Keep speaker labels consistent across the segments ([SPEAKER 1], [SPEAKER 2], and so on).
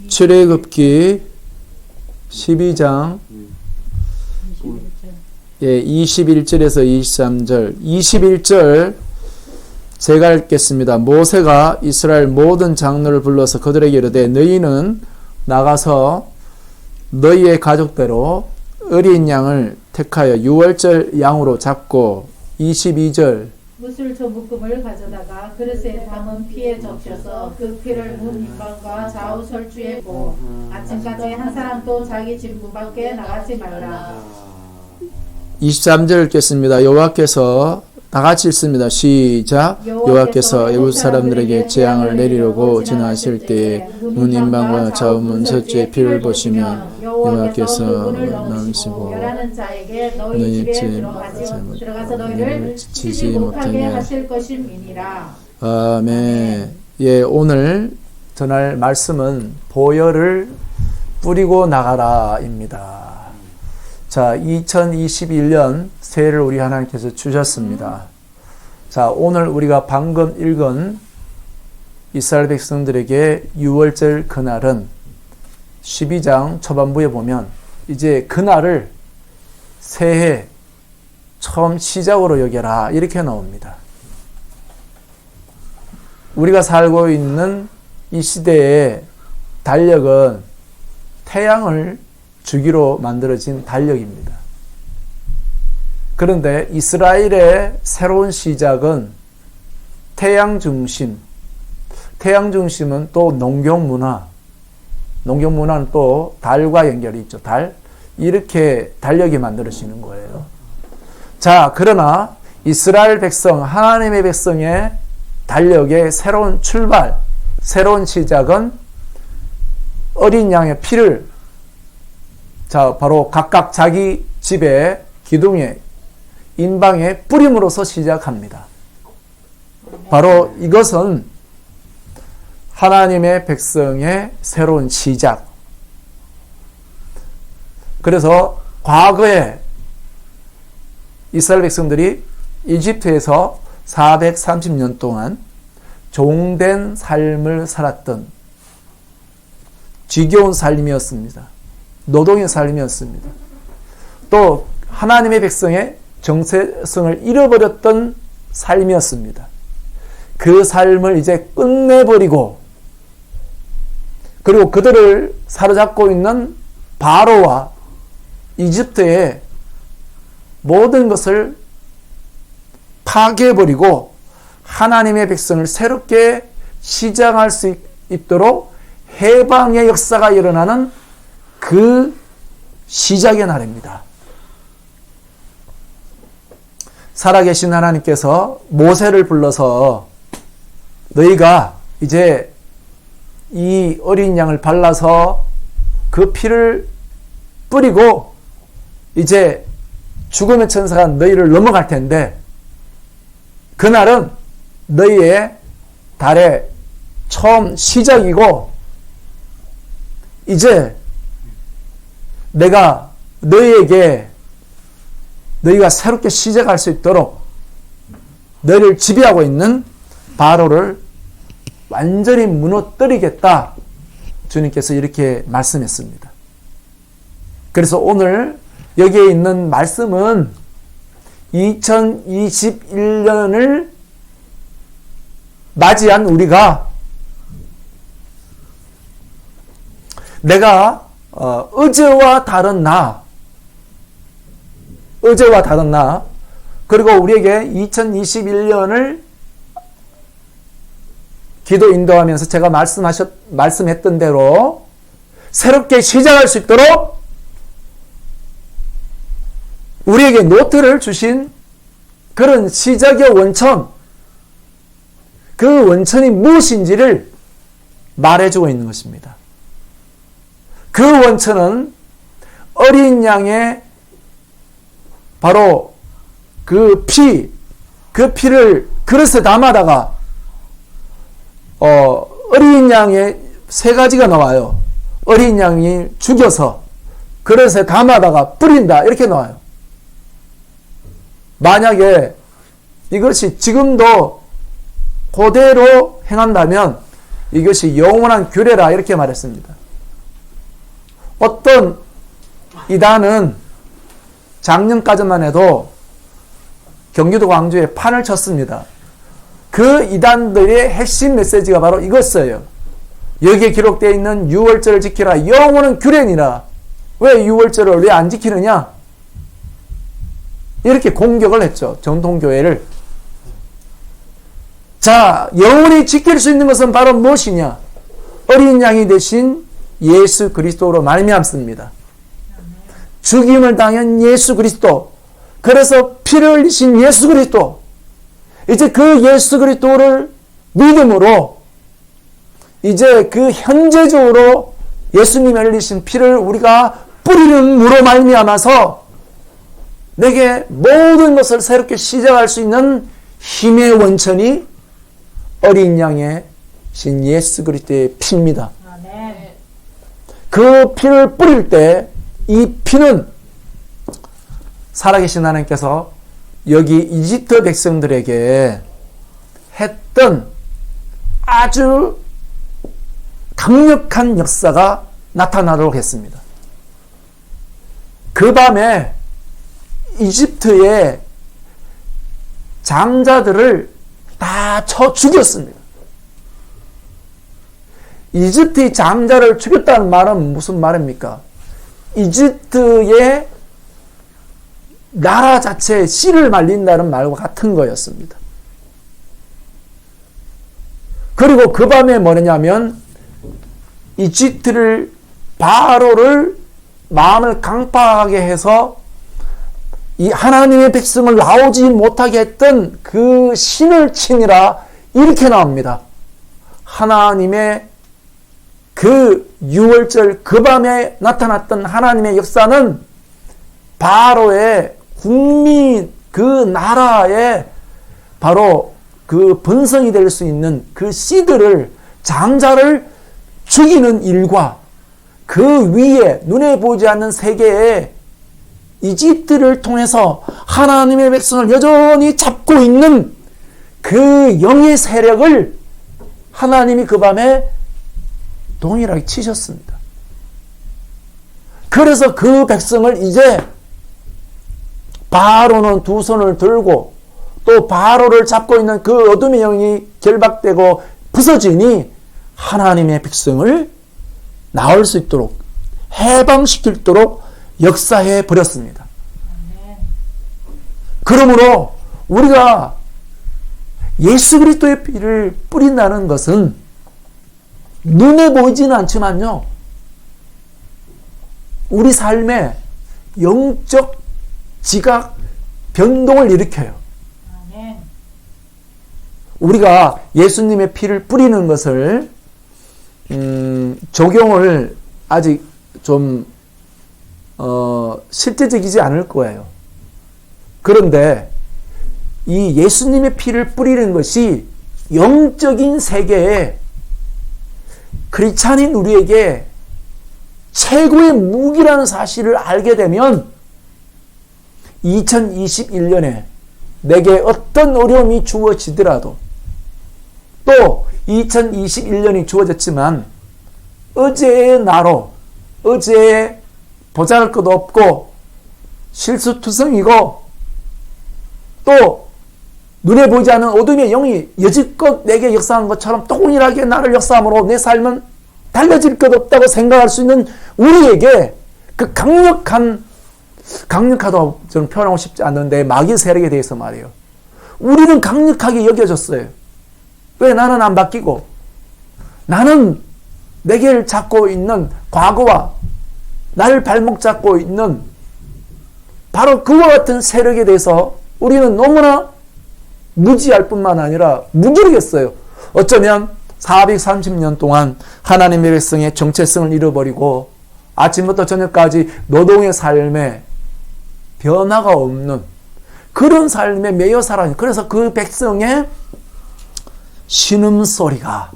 [SPEAKER 1] 출애굽기 12장 21절에서 23절. 21절 제가 읽겠습니다. 모세가 이스라엘 모든 장로를 불러서 그들에게 이르되 너희는 나가서 너희의 가족대로 어린 양을 택하여 유월절 양으로 잡고 22절
[SPEAKER 2] 무술 조부금을 가져다가 그릇에 담은 피에 적셔서 그 피를 문 입방과 좌우 설주에 부어 아침까지 한 사람도 자기 집 문 밖에 나가지 말라.
[SPEAKER 1] 23절 읽겠습니다. 여호와께서 다 같이 읽습니다. 시작. 여호와께서 애굽 사람들에게 재앙을 내리려고 지나실 때에 문 인방과 좌우 문 서주의 피를 보시면 여호와께서 나오시고 너희 집에
[SPEAKER 2] 들어가서 너희를 치지 못하게 하실 것임이니라.
[SPEAKER 1] 아멘. 예, 오늘 전할 말씀은 보혈을 뿌리고 나가라입니다. 자, 2021년 새해를 우리 하나님께서 주셨습니다. 자, 오늘 우리가 방금 읽은 이스라엘 백성들에게 유월절 그날은 12장 초반부에 보면 이제 그날을 새해 처음 시작으로 여겨라 이렇게 나옵니다. 우리가 살고 있는 이 시대의 달력은 태양을 주기로 만들어진 달력입니다. 그런데 이스라엘의 새로운 시작은 태양 중심, 태양 중심은 또 농경문화, 농경문화는 또 달과 연결이 있죠. 달, 이렇게 달력이 만들어지는 거예요. 자, 그러나 이스라엘 백성, 하나님의 백성의 달력의 새로운 출발, 새로운 시작은 어린 양의 피를 자, 바로 각각 자기 집에 기둥에 인방에 뿌림으로써 시작합니다. 바로 이것은 하나님의 백성의 새로운 시작. 그래서 과거에 이스라엘 백성들이 이집트에서 430년 동안 종된 삶을 살았던 지겨운 삶이었습니다. 노동의 삶이었습니다. 또 하나님의 백성의 정체성을 잃어버렸던 삶이었습니다. 그 삶을 이제 끝내버리고 그리고 그들을 사로잡고 있는 바로와 이집트의 모든 것을 파괴해버리고 하나님의 백성을 새롭게 시작할 수 있도록 해방의 역사가 일어나는 그 시작의 날입니다. 살아계신 하나님께서 모세를 불러서 너희가 이제 이 어린 양을 발라서 그 피를 뿌리고 이제 죽음의 천사가 너희를 넘어갈 텐데 그날은 너희의 달의 처음 시작이고 이제 내가 너희에게 너희가 새롭게 시작할 수 있도록 너희를 지배하고 있는 바로를 완전히 무너뜨리겠다. 주님께서 이렇게 말씀했습니다. 그래서 오늘 여기에 있는 말씀은 2021년을 맞이한 우리가 내가 어제와 다른 나 그리고 우리에게 2021년을 기도 인도하면서 제가 말씀했던 대로 새롭게 시작할 수 있도록 우리에게 노트를 주신 그런 시작의 원천, 그 원천이 무엇인지를 말해주고 있는 것입니다. 그 원천은 어린 양의 바로 그 피를 그릇에 담아다가 어린 양의 세 가지가 나와요. 어린 양이 죽여서 그릇에 담아다가 뿌린다 이렇게 나와요. 만약에 이것이 지금도 그대로 행한다면 이것이 영원한 규례라 이렇게 말했습니다. 어떤 이단은 작년까지만 해도 경기도 광주에 판을 쳤습니다. 그 이단들의 핵심 메시지가 바로 이것이에요. 여기에 기록되어 있는 유월절을 지키라. 영원한 규례니라. 왜 유월절을 왜 안 지키느냐? 이렇게 공격을 했죠. 전통교회를. 자, 영원히 지킬 수 있는 것은 바로 무엇이냐? 어린 양이 되신 예수 그리스도로 말미암습니다. 죽임을 당한 예수 그리스도. 그래서 피를 흘리신 예수 그리스도. 이제 그 예수 그리스도를 믿음으로 이제 그 현재적으로 예수님이 흘리신 피를 우리가 뿌리는 무로 말미암아서 내게 모든 것을 새롭게 시작할 수 있는 힘의 원천이 어린 양의 신 예수 그리스도의 피입니다. 그 피를 뿌릴 때 이 피는 살아계신 하나님께서 여기 이집트 백성들에게 했던 아주 강력한 역사가 나타나도록 했습니다. 그 밤에 이집트의 장자들을 다 쳐 죽였습니다. 이집트의 장자를 죽였다는 말은 무슨 말입니까? 이집트의 나라 자체에 씨를 말린다는 말과 같은 거였습니다. 그리고 그 밤에 뭐냐면 이집트를 바로를 마음을 강팍하게 해서 이 하나님의 백성을 나오지 못하게 했던 그 신을 치니라 이렇게 나옵니다. 하나님의 그 유월절 그 밤에 나타났던 하나님의 역사는 바로의 국민 그 나라의 바로 그 번성이 될 수 있는 그 씨들을 장자를 죽이는 일과 그 위에 눈에 보이지 않는 세계에 이집트를 통해서 하나님의 백성을 여전히 잡고 있는 그 영의 세력을 하나님이 그 밤에 동일하게 치셨습니다. 그래서 그 백성을 이제 바로는 두 손을 들고 또 바로를 잡고 있는 그 어둠의 영이 결박되고 부서지니 하나님의 백성을 나올 수 있도록 해방시키도록 역사해 버렸습니다. 그러므로 우리가 예수 그리스도의 피를 뿌린다는 것은 눈에 보이지는 않지만요, 우리 삶에 영적 지각 변동을 일으켜요. 우리가 예수님의 피를 뿌리는 것을 적용을 아직 좀 실제적이지 않을 거예요. 그런데 이 예수님의 피를 뿌리는 것이 영적인 세계에 크리스찬인 우리에게 최고의 무기라는 사실을 알게 되면 2021년에 내게 어떤 어려움이 주어지더라도 또 2021년이 주어졌지만 어제의 나로 어제의 보잘것 없고 실수투성이고 또 눈에 보이지 않는 어둠의 영이 여지껏 내게 역사한 것처럼 동일하게 나를 역사함으로 내 삶은 달라질 것 없다고 생각할 수 있는 우리에게 그 강력하다고 저는 표현하고 싶지 않는데 마귀 세력에 대해서 말이에요. 우리는 강력하게 여겨졌어요. 왜 나는 안 바뀌고 나는 내게를 잡고 있는 과거와 나를 발목 잡고 있는 바로 그와 같은 세력에 대해서 우리는 너무나 무지할 뿐만 아니라 무기력했어요. 어쩌면 430년 동안 하나님의 백성의 정체성을 잃어버리고 아침부터 저녁까지 노동의 삶에 변화가 없는 그런 삶에 매여 살아요. 그래서 그 백성의 신음소리가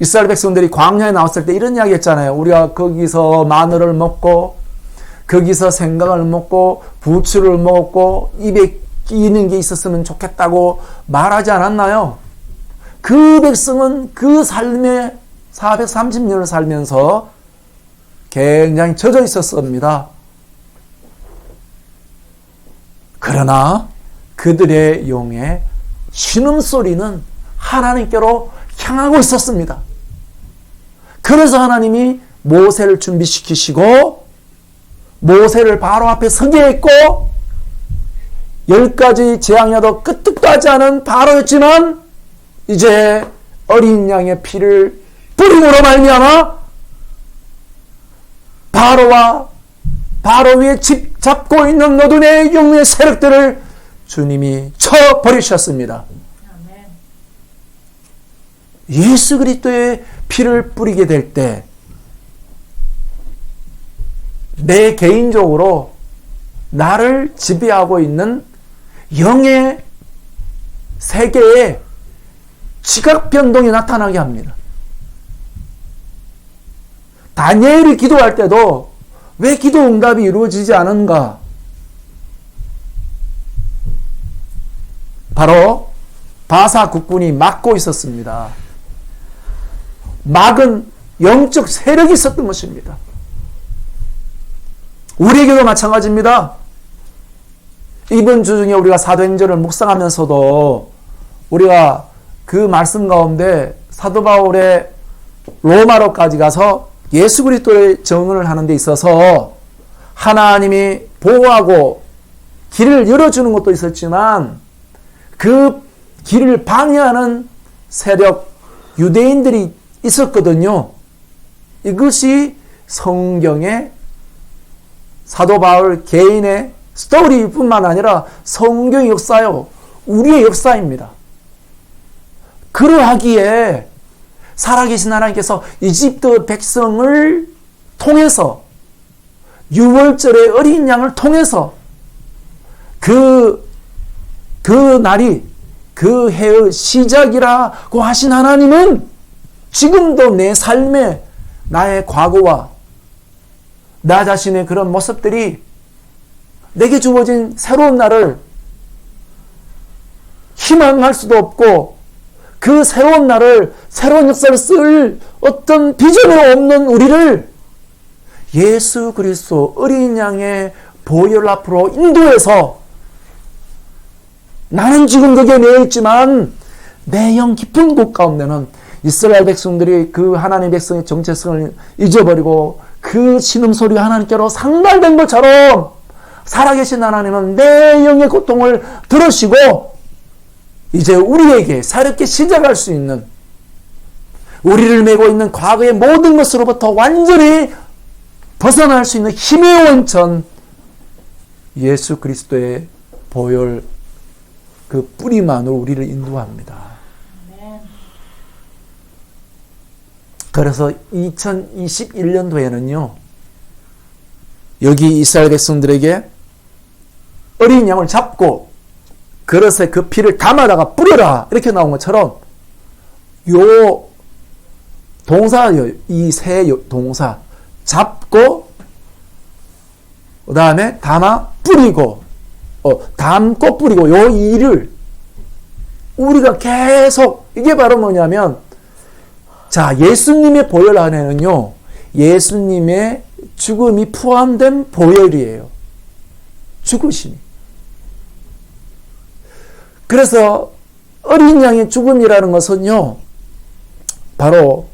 [SPEAKER 1] 이스라엘 백성들이 광야에 나왔을 때 이런 이야기 했잖아요. 우리가 거기서 마늘을 먹고 거기서 생강을 먹고 부추를 먹고 입에 끼는 게 있었으면 좋겠다고 말하지 않았나요? 그 백성은 그 삶에 430년을 살면서 굉장히 젖어 있었습니다. 그러나 그들의 영의 신음소리는 하나님께로 향하고 있었습니다. 그래서 하나님이 모세를 준비시키시고 모세를 바로 앞에 서게 했고 10가지 재앙이라도 끄떡도 하지 않은 바로였지만 이제 어린 양의 피를 뿌림으로 말미암아 바로와 바로 위에 집 잡고 있는 너둔의 영의 세력들을 주님이 쳐버리셨습니다.
[SPEAKER 2] 아멘.
[SPEAKER 1] 예수 그리스도의 피를 뿌리게 될 때 내 개인적으로 나를 지배하고 있는 영의 세계에 지각 변동이 나타나게 합니다. 다니엘이 기도할 때도 왜 기도 응답이 이루어지지 않은가? 바로 바사 국군이 막고 있었습니다. 막은 영적 세력이 있었던 것입니다. 우리에게도 마찬가지입니다. 이번 주 중에 우리가 사도행전을 묵상하면서도 우리가 그 말씀 가운데 사도 바울의 로마로까지 가서 예수 그리스도의 증언을 하는 데 있어서 하나님이 보호하고 길을 열어주는 것도 있었지만 그 길을 방해하는 세력 유대인들이 있었거든요. 이것이 성경의 사도 바울 개인의 스토리뿐만 아니라 성경 역사요, 우리의 역사입니다. 그러하기에 살아계신 하나님께서 이집트 백성을 통해서 유월절의 어린 양을 통해서 그 날이 그 해의 시작이라고 하신 하나님은 지금도 내 삶에 나의 과거와 나 자신의 그런 모습들이 내게 주어진 새로운 날을 희망할 수도 없고 그 새로운 날을 새로운 역사를 쓸 어떤 비전이 없는 우리를 예수 그리스도 어린 양의 보혈 앞으로 인도해서 나는 지금 거기에 매여 있지만 내 영 깊은 곳 가운데는 이스라엘 백성들이 그 하나님 백성의 정체성을 잊어버리고 그 신음소리가 하나님께로 상달된 것처럼 살아계신 하나님은 내 영의 고통을 들으시고 이제 우리에게 새롭게 시작할 수 있는 우리를 메고 있는 과거의 모든 것으로부터 완전히 벗어날 수 있는 힘의 원천 예수 그리스도의 보혈 그 뿌리만으로 우리를 인도합니다. 그래서 2021년도에는요 여기 이스라엘 백성들에게 어린 양을 잡고 그릇에 그 피를 담아다가 뿌려라 이렇게 나온 것처럼 요 동사요, 이 세 동사 잡고 그 다음에 담아 뿌리고 담고 뿌리고 요 일을 우리가 계속 이게 바로 뭐냐면 자 예수님의 보혈 안에는요 예수님의 죽음이 포함된 보혈이에요. 죽으심이. 그래서 어린 양의 죽음이라는 것은요 바로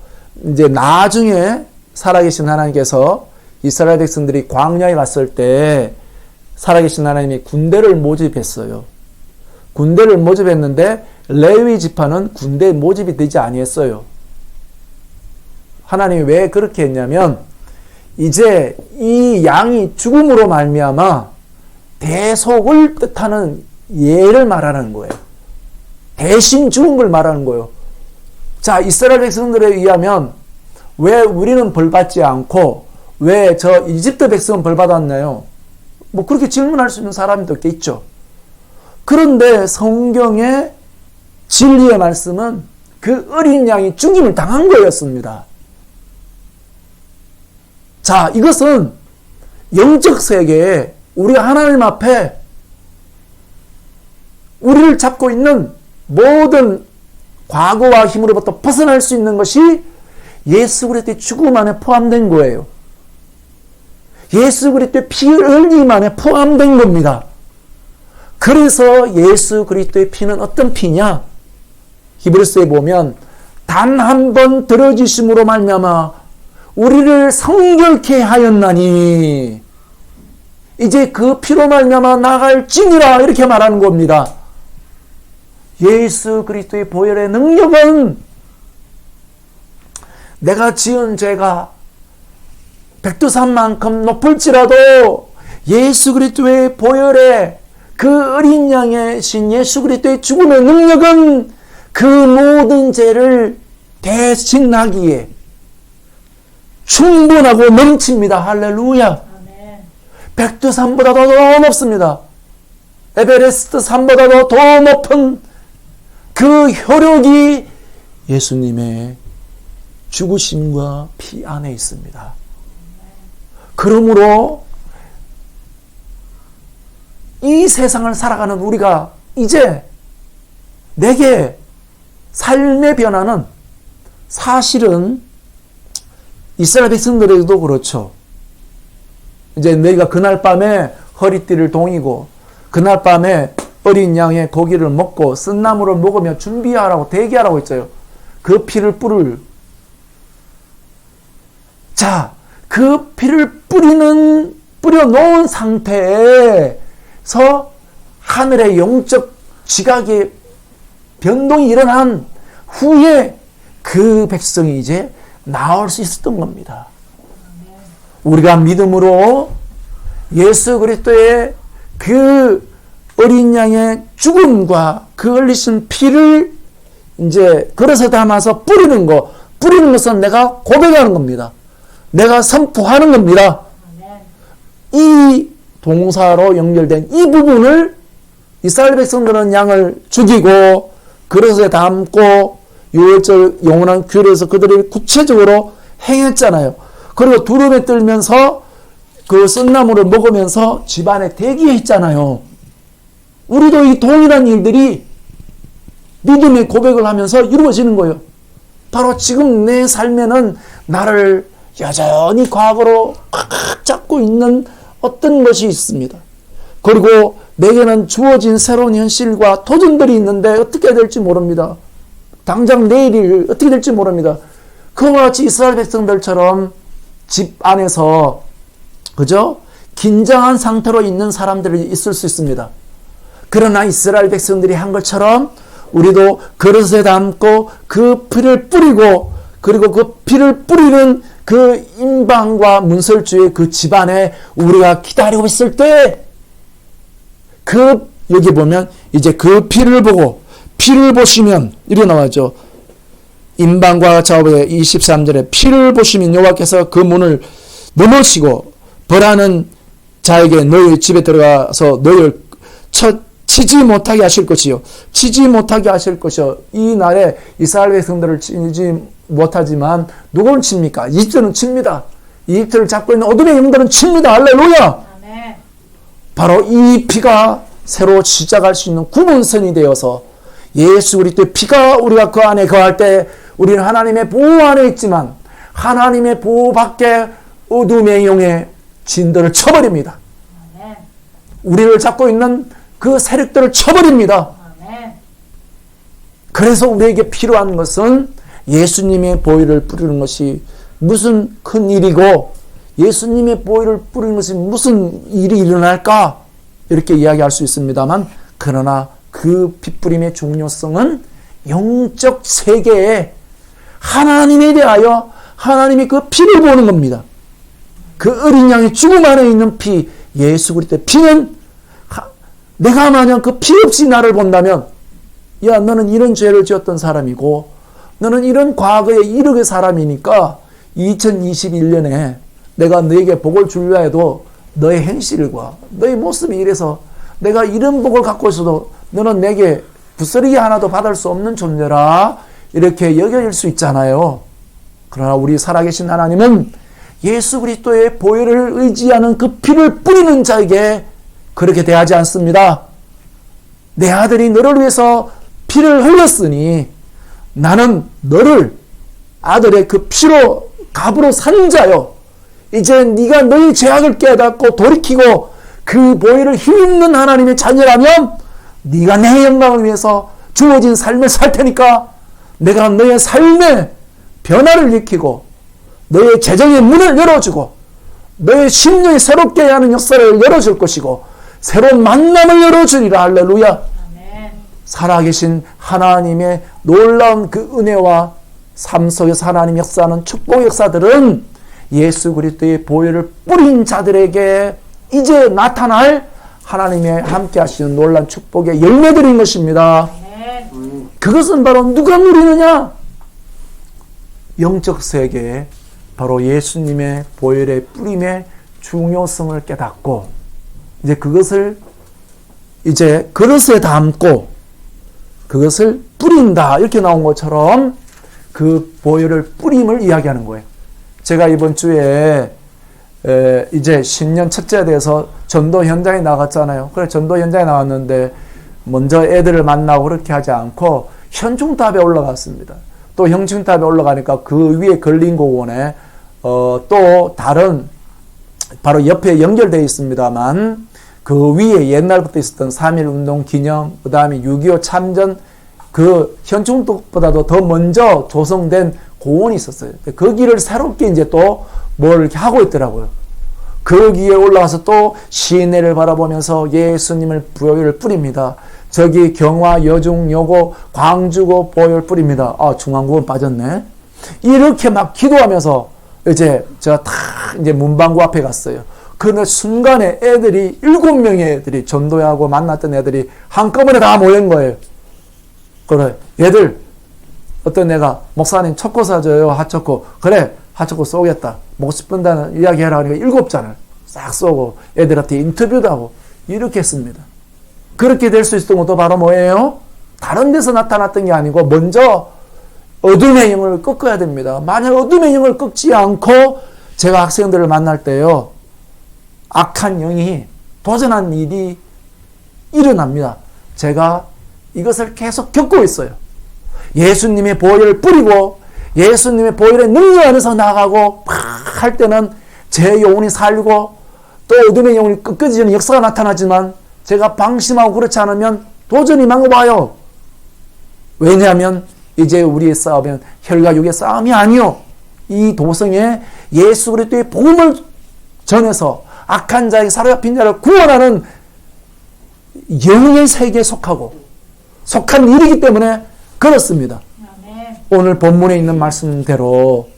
[SPEAKER 1] 이제 나중에 살아계신 하나님께서 이스라엘 백성들이 광야에 갔을 때 살아계신 하나님이 군대를 모집했어요. 군대를 모집했는데 레위 지파는 군대 모집이 되지 아니했어요. 하나님이 왜 그렇게 했냐면 이제 이 양이 죽음으로 말미암아 대속을 뜻하는 예를 말하는 거예요. 대신 죽은 걸 말하는 거예요. 자, 이스라엘 백성들에 의하면 왜 우리는 벌받지 않고 왜 저 이집트 백성은 벌받았나요? 뭐 그렇게 질문할 수 있는 사람도 있겠죠. 그런데 성경의 진리의 말씀은 그 어린 양이 죽임을 당한 거였습니다. 자, 이것은 영적 세계에 우리가 하나님 앞에 우리를 잡고 있는 모든 과거와 힘으로부터 벗어날 수 있는 것이 예수 그리스도의 죽음 안에 포함된 거예요. 예수 그리스도의 피 흘림 안에 포함된 겁니다. 그래서 예수 그리스도의 피는 어떤 피냐? 히브리서에 보면 단 한 번 들어지심으로 말미암아 우리를 성결케 하였나니 이제 그 피로 말미암아 나갈지니라 이렇게 말하는 겁니다. 예수 그리스도의 보혈의 능력은 내가 지은 죄가 백두산만큼 높을지라도 예수 그리스도의 보혈의 그 어린 양의 신 예수 그리스도의 죽음의 능력은 그 모든 죄를 대신하기에 충분하고 넘칩니다. 할렐루야. 백두산보다도 더 높습니다. 에베레스트 산보다도 더 높은 그 효력이 예수님의 죽으심과 피 안에 있습니다. 그러므로 이 세상을 살아가는 우리가 이제 내게 삶의 변화는 사실은 이스라엘 백성들에게도 그렇죠. 이제 너희가 그날 밤에 허리띠를 동이고 그날 밤에 어린 양의 고기를 먹고 쓴나물을 먹으며 준비하라고 대기하라고 했어요. 그 피를 뿌려 놓은 상태에서 하늘의 영적 지각의 변동이 일어난 후에 그 백성이 이제 나올 수 있었던 겁니다. 우리가 믿음으로 예수 그리스도의 그 어린 양의 죽음과 그 흘리신 피를 이제 그릇에 담아서 뿌리는 것은 내가 고백하는 겁니다. 내가 선포하는 겁니다. 이 동사로 연결된 이 부분을 이스라엘 백성들은 양을 죽이고 그릇에 담고 유월절 영원한 규례에서 그들이 구체적으로 행했잖아요. 그리고 두름에 떨면서 그 쓴나물을 먹으면서 집안에 대기했잖아요. 우리도 이 동일한 일들이 믿음의 고백을 하면서 이루어지는 거예요. 바로 지금 내 삶에는 나를 여전히 과거로 꽉 잡고 있는 어떤 것이 있습니다. 그리고 내게는 주어진 새로운 현실과 도전들이 있는데 어떻게 될지 모릅니다. 당장 내일이 어떻게 될지 모릅니다. 그와 같이 이스라엘 백성들처럼 집 안에서 그죠? 긴장한 상태로 있는 사람들이 있을 수 있습니다. 그러나 이스라엘 백성들이 한 것처럼 우리도 그릇에 담고 그 피를 뿌리고 그리고 그 피를 뿌리는 그 임방과 문설주의 그 집안에 우리가 기다리고 있을 때 여기 보면 이제 그 피를 보시면 이렇게 나와죠. 임방과 좌우의 23절에 피를 보시면 여호와께서 그 문을 넘으시고 벌하는 자에게 너희 집에 들어가서 너희를 치지 못하게 하실 것이요. 이 날에 이스라엘 백성들을 치지 못하지만 누구는 칩니까? 이집트는 칩니다. 이집트를 잡고 있는 어둠의 영들은 칩니다. 할렐루야. 아멘. 바로 이 피가 새로 시작할 수 있는 구분선이 되어서 예수 그리스도의 피가 우리가 그 안에 거할 때 우리는 하나님의 보호 안에 있지만 하나님의 보호 밖에 어둠의 영의 진들을 쳐버립니다. 아멘. 우리를 잡고 있는 그 세력들을 쳐버립니다. 아멘. 그래서 우리에게 필요한 것은 예수님의 보혈을 뿌리는 것이 무슨 큰 일이고 예수님의 보혈을 뿌리는 것이 무슨 일이 일어날까 이렇게 이야기할 수 있습니다만 그러나 그 핏뿌림의 중요성은 영적 세계에 하나님에 대하여 하나님이 그 피를 보는 겁니다. 그 어린 양의 죽음 안에 있는 피 예수 그리스도의 피는 내가 만약 그 피 없이 나를 본다면 야 너는 이런 죄를 지었던 사람이고 너는 이런 과거의 이력의 사람이니까 2021년에 내가 너에게 복을 주려 해도 너의 행실과 너의 모습이 이래서 내가 이런 복을 갖고 있어도 너는 내게 부스러기 하나도 받을 수 없는 존재라 이렇게 여겨질 수 있잖아요. 그러나 우리 살아계신 하나님은 예수 그리스도의 보혈을 의지하는 그 피를 뿌리는 자에게 그렇게 대하지 않습니다. 내 아들이 너를 위해서 피를 흘렸으니 나는 너를 아들의 그 피로 값으로 산 자요. 이제 네가 너의 죄악을 깨닫고 돌이키고 그 보혈을 힘있는 하나님의 자녀라면 네가 내 영광을 위해서 주어진 삶을 살 테니까 내가 너의 삶에 변화를 일으키고 너의 재정의 문을 열어주고 너의 심령이 새롭게 하는 역사를 열어줄 것이고 새로운 만남을 열어주리라. 할렐루야.
[SPEAKER 2] 아멘.
[SPEAKER 1] 살아계신 하나님의 놀라운 그 은혜와 삶 속에서 하나님 역사하는 축복 역사들은 예수 그리스도의 보혈을 뿌린 자들에게 이제 나타날 하나님의 함께 하시는 놀라운 축복의 열매들인 것입니다.
[SPEAKER 2] 아멘.
[SPEAKER 1] 그것은 바로 누가 누리느냐? 영적 세계에 바로 예수님의 보혈의 뿌림의 중요성을 깨닫고 이제 그것을 이제 그릇에 담고 그것을 뿌린다 이렇게 나온 것처럼 그 보혈을 뿌림을 이야기하는 거예요. 제가 이번 주에 이제 신년 첫째에 대해서 전도 현장에 나갔잖아요. 그래 전도 현장에 나왔는데 먼저 애들을 만나고 그렇게 하지 않고 현충탑에 올라갔습니다. 또 현충탑에 올라가니까 그 위에 걸린고원에 또 다른 바로 옆에 연결되어 있습니다만 그 위에 옛날부터 있었던 3.1운동 기념 그 다음에 6.25 참전 그 현충탑보다도 더 먼저 조성된 고원이 있었어요. 거기를 새롭게 이제 또 뭘 이렇게 하고 있더라고요. 거기에 올라가서 또 시내를 바라보면서 예수님을 보혈을 뿌립니다. 저기 경화, 여중, 여고, 광주고 보혈 뿌립니다. 아, 중앙고는 빠졌네. 이렇게 막 기도하면서 이제 제가 다 이제 문방구 앞에 갔어요. 그런데 순간에 애들이 7명의 애들이 전도하고 만났던 애들이 한꺼번에 다 모인 거예요. 그래, 얘들 어떤 애가 목사님 초코 사줘요. 핫초코. 그래, 핫초코 쏘겠다. 먹고 싶은다는 이야기 해라 하니까 7잔을 싹 쏘고 애들한테 인터뷰도 하고 이렇게 했습니다. 그렇게 될 수 있었던 것도 바로 뭐예요? 다른 데서 나타났던 게 아니고 먼저 어둠의 영을 꺾어야 됩니다. 만약 어둠의 영을 꺾지 않고 제가 학생들을 만날 때요. 악한 영이 도전한 일이 일어납니다. 제가 이것을 계속 겪고 있어요. 예수님의 보혈을 뿌리고 예수님의 보혈의 능력 안에서 나가고 할 때는 제 영혼이 살고 또 어둠의 영혼이 꺾어지는 역사가 나타나지만 제가 방심하고 그렇지 않으면 도전이 망해봐요. 왜냐하면 이제 우리의 싸움은 혈과 육의 싸움이 아니요. 이 도성에 예수 그리스도의 복음을 전해서 악한 자에게 사로잡힌 자를 구원하는 영의 세계에 속한 일이기 때문에 그렇습니다.
[SPEAKER 2] 아멘.
[SPEAKER 1] 오늘 본문에 있는 말씀대로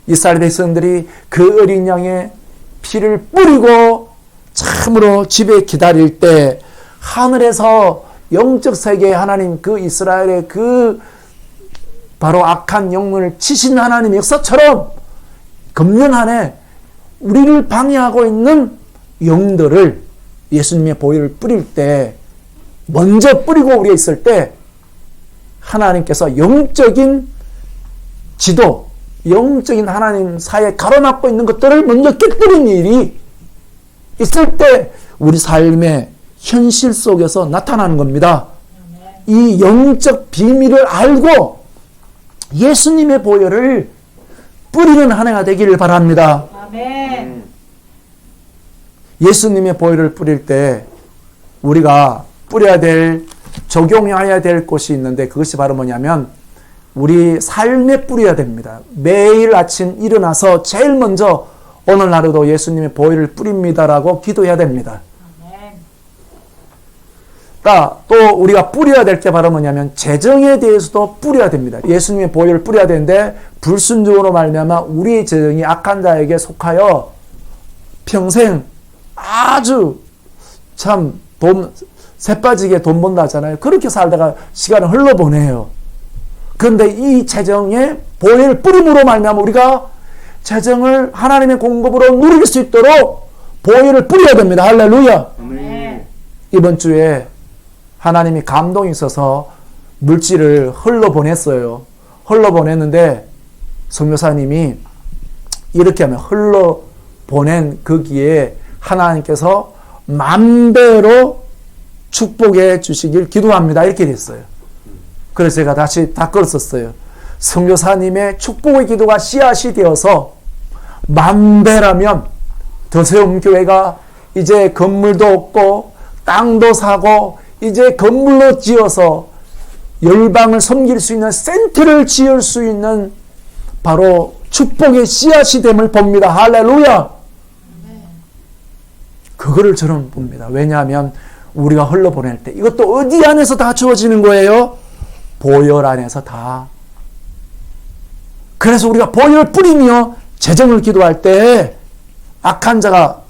[SPEAKER 1] 이스라엘 백성들이 그 어린 양의 피를 뿌리고 참으로 집에 기다릴 때 하늘에서 영적 세계의 하나님 그 이스라엘의 그 바로 악한 영문을 치신 하나님의 역사처럼 금년 한 해 우리를 방해하고 있는 영들을 예수님의 보혈을 뿌릴 때 먼저 뿌리고 우리가 있을 때 하나님께서 영적인 지도, 영적인 하나님 사이에 가로막고 있는 것들을 먼저 깨뜨리는 일이 있을 때 우리 삶의 현실 속에서 나타나는 겁니다. 이 영적 비밀을 알고 예수님의 보혈을 뿌리는 한 해가 되기를 바랍니다.
[SPEAKER 2] 아멘.
[SPEAKER 1] 예수님의 보혈을 뿌릴 때 우리가 뿌려야 될, 적용해야 될 것이 있는데 그것이 바로 뭐냐면 우리 삶에 뿌려야 됩니다. 매일 아침 일어나서 제일 먼저 오늘 하루도 예수님의 보혈을 뿌립니다라고 기도해야 됩니다. 또 우리가 뿌려야 될 게 바로 뭐냐면 재정에 대해서도 뿌려야 됩니다. 예수님의 보혈을 뿌려야 되는데 불순종으로 말미암아 우리의 재정이 악한 자에게 속하여 평생 아주 참 새빠지게 돈 번다 하잖아요. 그렇게 살다가 시간을 흘러보내요. 그런데 이 재정에 보혈을 뿌림으로 말미암아 우리가 재정을 하나님의 공급으로 누릴 수 있도록 보혈을 뿌려야 됩니다. 할렐루야.
[SPEAKER 2] 아멘.
[SPEAKER 1] 이번 주에 하나님이 감동이 있어서 물질을 흘러보냈어요. 흘러보냈는데 선교사님이 이렇게 하면 흘러보낸 거기에 하나님께서 만배로 축복해 주시길 기도합니다. 이렇게 됐어요. 그래서 제가 다시 다 끌었었어요. 선교사님의 축복의 기도가 씨앗이 되어서 만배라면 더세움교회가 이제 건물도 없고 땅도 사고 이제 건물로 지어서 열방을 섬길 수 있는 센터를 지을 수 있는 바로 축복의 씨앗이 됨을 봅니다. 할렐루야. 그거를 저는 봅니다. 왜냐하면 우리가 흘러보낼 때 이것도 어디 안에서 다 주어지는 거예요? 보혈 안에서 다. 그래서 우리가 보혈을 뿌리며 재정을 기도할 때 악한 자가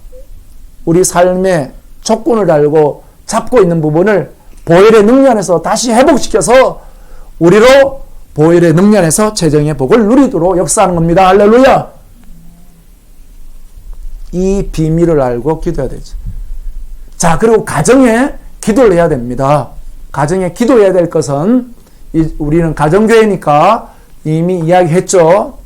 [SPEAKER 1] 우리 삶의 조건을 달고 잡고 있는 부분을 보혈의 능력 안에서 다시 회복시켜서 우리로 보혈의 능력 안에서 재정의 복을 누리도록 역사하는 겁니다. 할렐루야. 이 비밀을 알고 기도해야 되죠. 자, 그리고 가정에 기도를 해야 됩니다. 가정에 기도해야 될 것은 우리는 가정교회니까 이미 이야기했죠.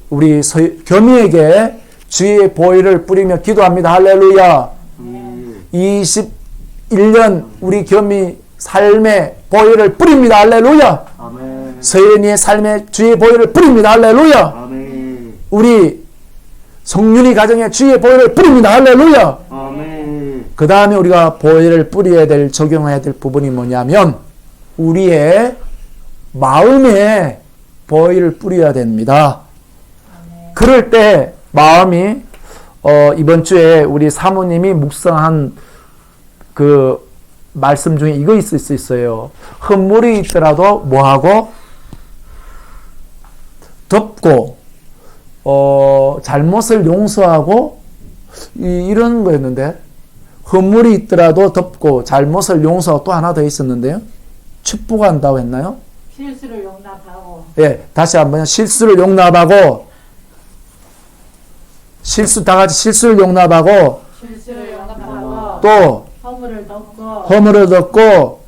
[SPEAKER 1] 우리 겸이에게 주의 보혈을 뿌리며 기도합니다. 할렐루야. 21년 우리 겸이 삶의 보혈을 뿌립니다. 할렐루야.
[SPEAKER 3] 아멘.
[SPEAKER 1] 서연이의 삶에 주의 보혈을 뿌립니다. 할렐루야.
[SPEAKER 3] 아멘.
[SPEAKER 1] 우리 성윤이 가정에 주의 보혈을 뿌립니다. 할렐루야.
[SPEAKER 3] 아멘.
[SPEAKER 1] 그 다음에 우리가 보혈을 뿌려야 될, 적용해야 될 부분이 뭐냐면 우리의 마음에 보혈을 뿌려야 됩니다. 그럴 때 마음이 이번 주에 우리 사모님이 묵상한 그 말씀 중에 이거 있을 수 있어요. 흠물이 있더라도 뭐하고 덮고 잘못을 용서하고 이런 거였는데 흠물이 있더라도 덮고 잘못을 용서하고 또 하나 더 있었는데요. 축복한다고 했나요?
[SPEAKER 2] 실수를 용납하고.
[SPEAKER 1] 예, 다시 한번 실수를 용납하고 다 같이 실수를 용납하고
[SPEAKER 2] 실수를 용납하고.
[SPEAKER 1] 또
[SPEAKER 2] 허물을 덮고.
[SPEAKER 1] 허물을 덮고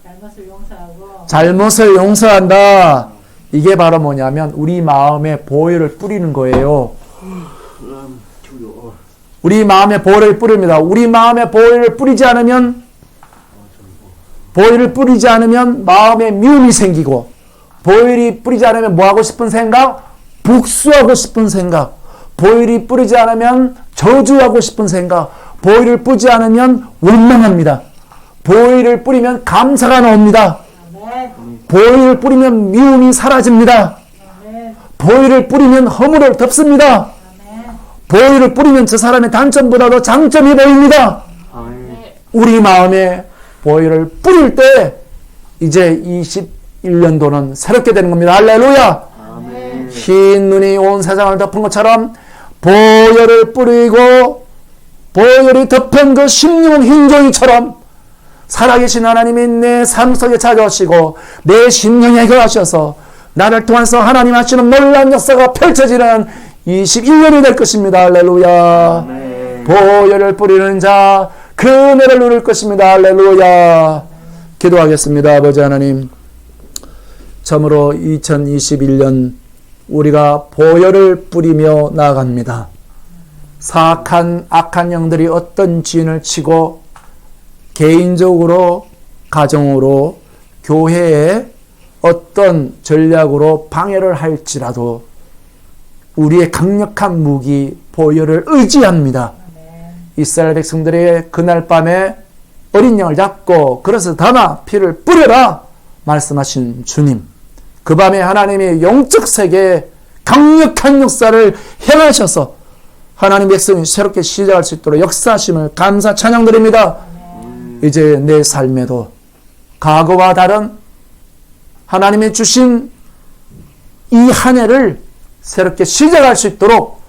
[SPEAKER 2] 잘못을 용서하고.
[SPEAKER 1] 잘못을 용서한다. 이게 바로 뭐냐면 우리 마음에 보혈을 뿌리는 거예요. 우리 마음에 보혈을 뿌립니다. 우리 마음에 보혈을 뿌리지 않으면 마음에 미움이 생기고 보혈이 뿌리지 않으면 뭐 하고 싶은 생각? 복수하고 싶은 생각. 보혈이 뿌리지 않으면 저주하고 싶은 생각. 보혈을 뿌리지 않으면 원망합니다. 보혈을 뿌리면 감사가 나옵니다.
[SPEAKER 2] 아멘.
[SPEAKER 1] 보혈을 뿌리면 미움이 사라집니다.
[SPEAKER 2] 아멘.
[SPEAKER 1] 보혈을 뿌리면 허물을 덮습니다.
[SPEAKER 2] 아멘.
[SPEAKER 1] 보혈을 뿌리면 저 사람의 단점보다도 장점이 보입니다.
[SPEAKER 3] 아멘.
[SPEAKER 1] 우리 마음에 보혈을 뿌릴 때 이제 21년도는 새롭게 되는 겁니다. 할렐루야.
[SPEAKER 3] 아멘.
[SPEAKER 1] 흰 눈이 온 세상을 덮은 것처럼 보혈을 뿌리고 보혈이 덮은 그 심령은 흰 종이처럼 살아계신 하나님이 내 삶 속에 찾아오시고 내 심령에 거하셔서 나를 통해서 하나님 하시는 놀라운 역사가 펼쳐지는 21년이 될 것입니다. 할렐루야.
[SPEAKER 3] 아멘.
[SPEAKER 1] 보혈을 뿌리는 자 그 은혜를 누릴 것입니다. 할렐루야. 기도하겠습니다. 아버지 하나님, 참으로 2021년 우리가 보혈을 뿌리며 나아갑니다. 사악한 악한 영들이 어떤 진을 치고 개인적으로 가정으로 교회에 어떤 전략으로 방해를 할지라도 우리의 강력한 무기 보혈을 의지합니다. 이스라엘 백성들의 그날 밤에 어린 양을 잡고 그래서 담아 피를 뿌려라 말씀하신 주님, 그 밤에 하나님의 영적 세계에 강력한 역사를 행하셔서 하나님 백성이 새롭게 시작할 수 있도록 역사하심을 감사 찬양드립니다. 이제 내 삶에도 과거와 다른 하나님이 주신 이 한 해를 새롭게 시작할 수 있도록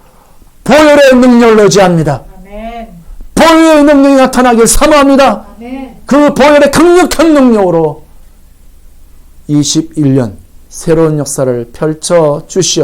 [SPEAKER 1] 보혈의 능력을 의지합니다.
[SPEAKER 2] 아멘.
[SPEAKER 1] 보혈의 능력이 나타나길 사모합니다.
[SPEAKER 2] 아멘.
[SPEAKER 1] 그 보혈의 강력한 능력으로 21년 새로운 역사를 펼쳐 주시옵소서.